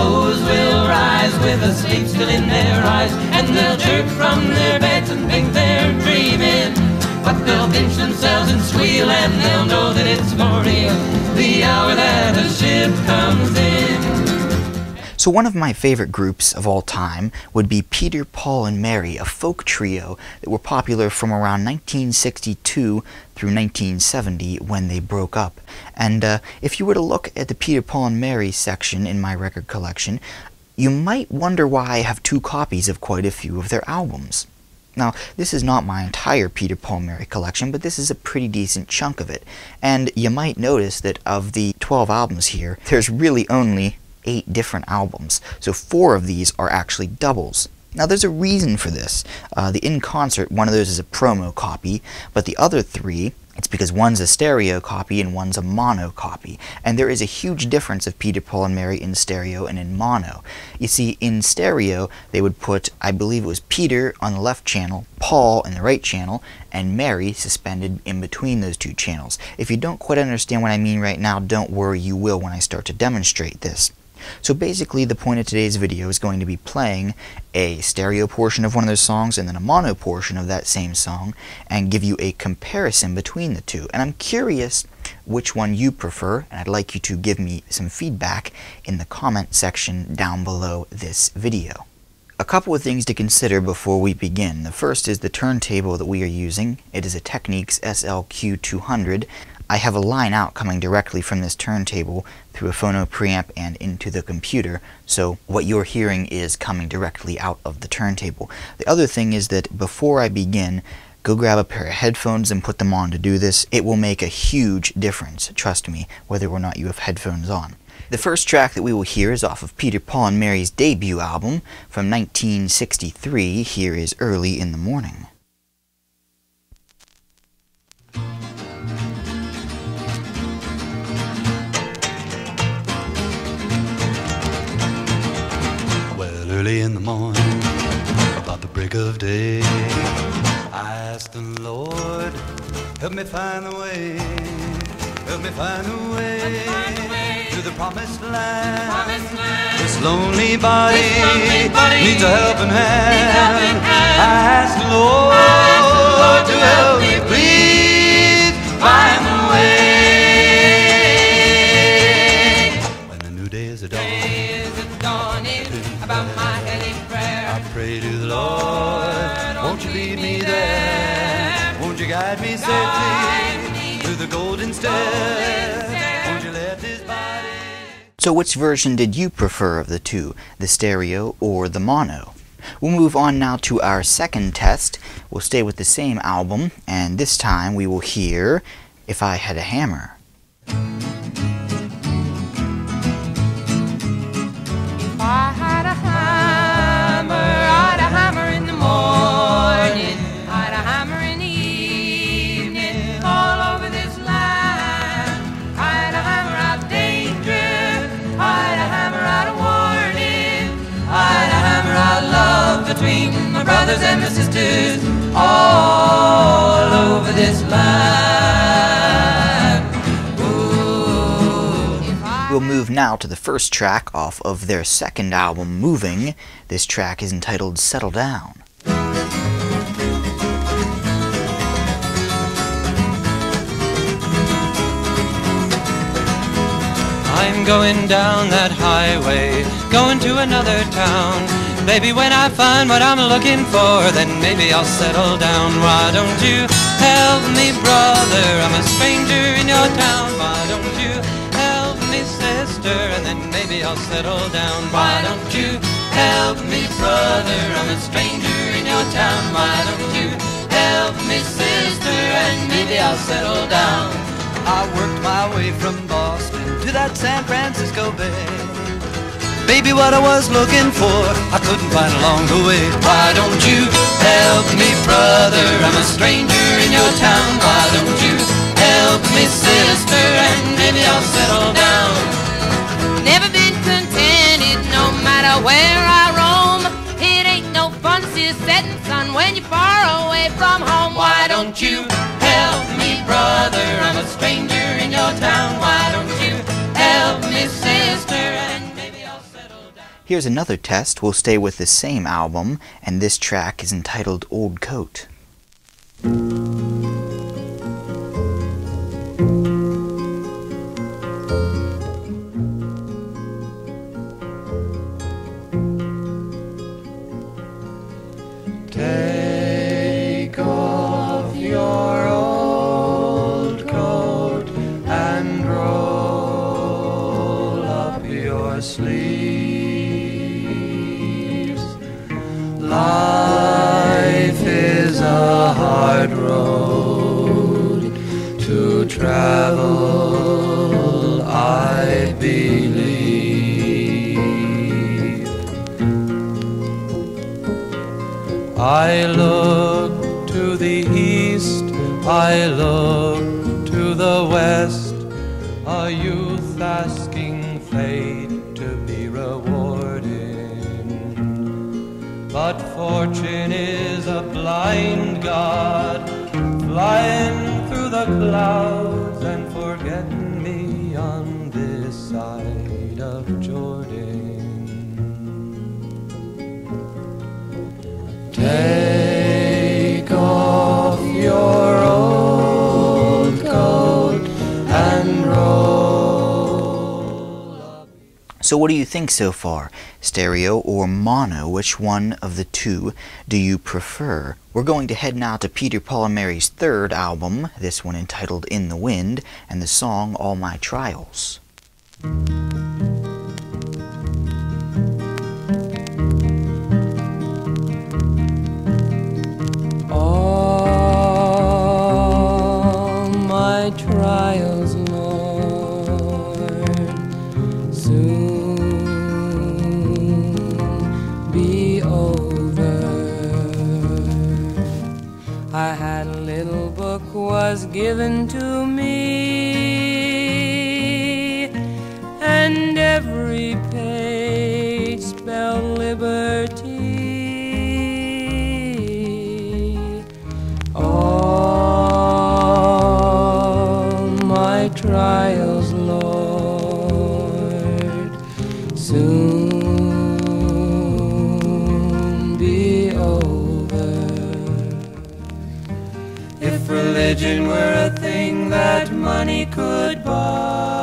foes will rise with a sleep still in their eyes, and they'll jerk from their beds and think they're dreaming. But they'll pinch themselves and squeal, and they'll know that it's for real, the hour that a ship comes in. So one of my favorite groups of all time would be Peter, Paul, and Mary, a folk trio that were popular from around 1962 through 1970 when they broke up. And if you were to look at the Peter, Paul, and Mary section in my record collection, you might wonder why I have 2 copies of quite a few of their albums. Now, this is not my entire Peter, Paul, Mary collection, but this is a pretty decent chunk of it. And you might notice that of the 12 albums here, there's really only 8 different albums, so 4 of these are actually doubles. Now there's a reason for this. The In Concert, one of those is a promo copy, but the other 3, it's because one's a stereo copy and one's a mono copy. And there is a huge difference of Peter, Paul, and Mary in stereo and in mono. You see, in stereo, they would put, I believe it was Peter on the left channel, Paul in the right channel, and Mary suspended in between those 2 channels. If you don't quite understand what I mean right now, don't worry, you will when I start to demonstrate this. So basically the point of today's video is going to be playing a stereo portion of one of those songs and then a mono portion of that same song and give you a comparison between the 2. And I'm curious which one you prefer, and I'd like you to give me some feedback in the comment section down below this video. A couple of things to consider before we begin. The first is the turntable that we are using. It is a Technics SLQ200. I have a line out coming directly from this turntable through a phono preamp and into the computer, so what you're hearing is coming directly out of the turntable. The other thing is that before I begin, go grab a pair of headphones and put them on to do this. It will make a huge difference, trust me, whether or not you have headphones on. The first track that we will hear is off of Peter, Paul, and Mary's debut album from 1963. Here is Early in the Morning. Early in the morning, about the break of day, I asked the Lord, help me find the way, help me find the way to the promised land. This lonely body needs a helping hand. I asked the Lord to help me, please find the way. When the new day is dawning, about my daily prayer, I pray to the Lord, won't you lead me there? Won't you guide me safely through the golden stair? Won't you let this body... So which version did you prefer of the 2, the stereo or the mono? We'll move on now to our second test. We'll stay with the same album, and this time we will hear If I Had a Hammer. I had a hammer, I'd a hammer in the morning, I'd a hammer in the evening, all over this land. I'd a hammer out danger, I'd a hammer out a warning, I'd a hammer out love between my brothers and my sisters, all over this land. We'll move now to the first track off of their second album, Moving. This track is entitled Settle Down. I'm going down that highway, going to another town. Baby, when I find what I'm looking for, then maybe I'll settle down. Why don't you help me, brother? I'm a stranger in your town. Why don't you help me, sister? And then maybe I'll settle down. Why don't you help me, brother? I'm a stranger in your town. Why don't you help me, sister? And maybe I'll settle down. I worked my way from Boston to that San Francisco Bay. Baby, what I was looking for, I couldn't find along the way. Why don't you help me, brother? I'm a stranger in your town. Why don't you help me, sister? And maybe I'll settle down. Never been contented, no matter where I roam. It ain't no fun still setting sun when you're far away from home. Why don't you help me, brother? I'm a stranger in your town. Why don't you help me, sister? And maybe I'll settle down. Here's another test. We'll stay with the same album, and this track is entitled Old Coat. Take off your old coat and roll up your sleeves. Life is a hard road to travel, I believe. I look to the east, I look to the west, a youth asking fate to be rewarded. But fortune is a blind god, flying through the clouds and forgetting me on this side of Jordan. Take off your old coat and roll up. So what do you think so far? Stereo or mono? Which one of the two do you prefer? We're going to head now to Peter, Paul and Mary's third album, this one entitled In the Wind, and the song All My Trials. All my trials, Lord, soon be over. I had a little book was given to me, and every page spelled liberty. All my trials, Lord, soon be over. If religion were a thing that money could buy,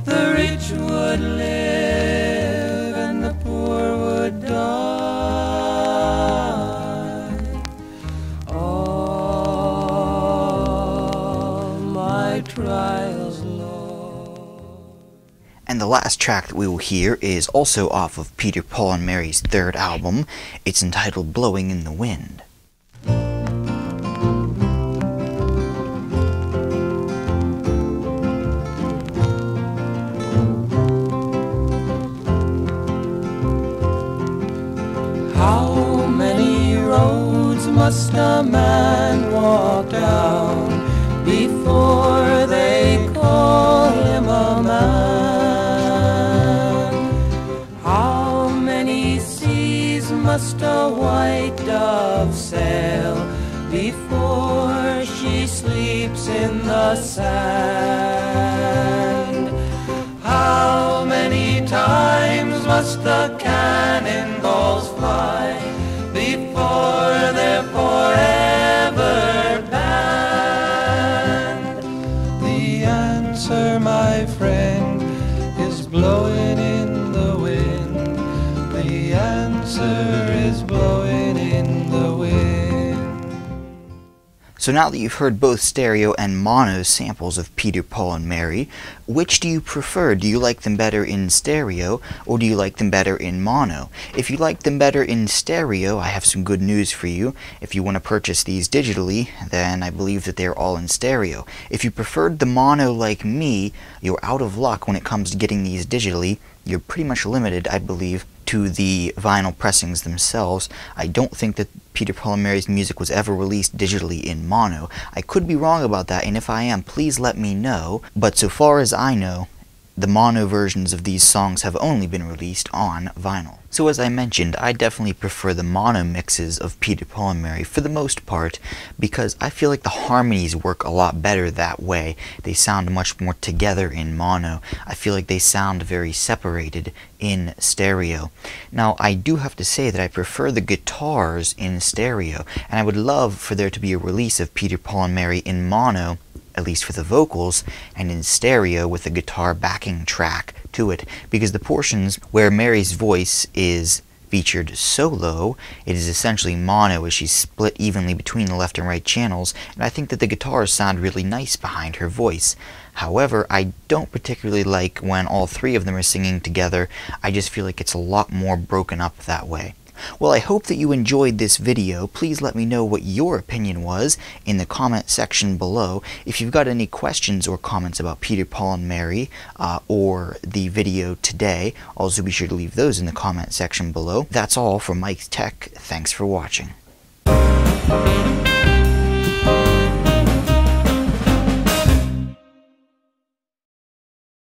the rich would live and the poor would die. All my trials, Lord. And the last track that we will hear is also off of Peter, Paul and Mary's third album. It's entitled Blowing in the Wind. How many roads must a man walk down before they call him a man? How many seas must a white dove sail before she sleeps in the sand? How many times must the cannonballs fly before they're forever banned? The answer, my friend, is blowing in the wind. The answer is blowing in the wind. So now that you've heard both stereo and mono samples of Peter, Paul and Mary, which do you prefer? Do you like them better in stereo, or do you like them better in mono? If you like them better in stereo, I have some good news for you. If you want to purchase these digitally, then I believe that they're all in stereo. If you preferred the mono like me, you're out of luck when it comes to getting these digitally. You're pretty much limited, I believe, to the vinyl pressings themselves. I don't think that Peter, Paul and Mary's music was ever released digitally in mono. I could be wrong about that, and if I am, please let me know. But so far as I know, the mono versions of these songs have only been released on vinyl. So as I mentioned, I definitely prefer the mono mixes of Peter, Paul and Mary for the most part, because I feel like the harmonies work a lot better that way. They sound much more together in mono. I feel like they sound very separated in stereo. Now, I do have to say that I prefer the guitars in stereo, and I would love for there to be a release of Peter, Paul and Mary in mono, at least for the vocals, and in stereo with a guitar backing track to it, because the portions where Mary's voice is featured solo, it is essentially mono as she's split evenly between the left and right channels, and I think that the guitars sound really nice behind her voice. However, I don't particularly like when all three of them are singing together. I just feel like it's a lot more broken up that way. Well, I hope that you enjoyed this video. Please let me know what your opinion was in the comment section below. If you've got any questions or comments about Peter, Paul and Mary or the video today, also be sure to leave those in the comment section below. That's all from Mike's Tech. Thanks for watching.